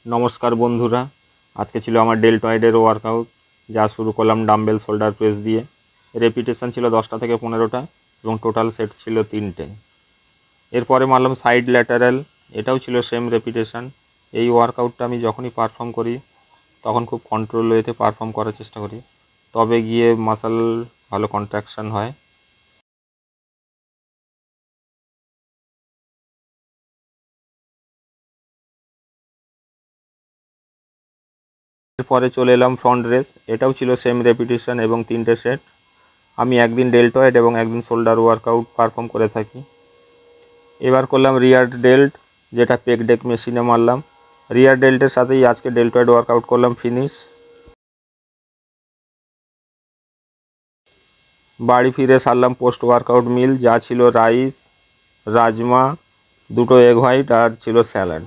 নমস্কার বন্ধুরা, আজকে ছিল আমার ডেল্টয়েডের ওয়ার্কআউট, যা শুরু করলাম ডাম্বেল শোল্ডার প্রেস দিয়ে। রেপিটেশন ছিল 10টা থেকে 15টা এবং টোটাল সেট ছিল 3টে। এরপরে মারলাম সাইড ল্যাটারাল, এটাও ছিল সেম রেপিটেশন। এই ওয়ার্কআউটটা আমি যখনই পারফর্ম করি তখন খুব কন্ট্রোল ওয়েতে পারফর্ম করার চেষ্টা করি, তবে গিয়ে মাসল ভালো কন্ট্রাকশন হয়। এরপরে চলে এলাম ফ্রন্ট রেস, এটাও ছিল সেম রেপিটেশন এবং 3টে সেট। আমি একদিন ডেল্টয়েড এবং একদিন শোল্ডার ওয়ার্কআউট পারফর্ম করে থাকি। এবার করলাম রিয়ার ডেল্ট, যেটা পেক ডেক মেশিনে মারলাম। রিয়ার ডেল্টের সাথেই আজকে ডেল্টয়েড ওয়ার্কআউট করলাম ফিনিশ। বাড়ি ফিরে সারলাম পোস্ট ওয়ার্কআউট মিল, যা ছিল রাইস, রাজমা, 2টো এগ হোয়াইট আর ছিল স্যালাড।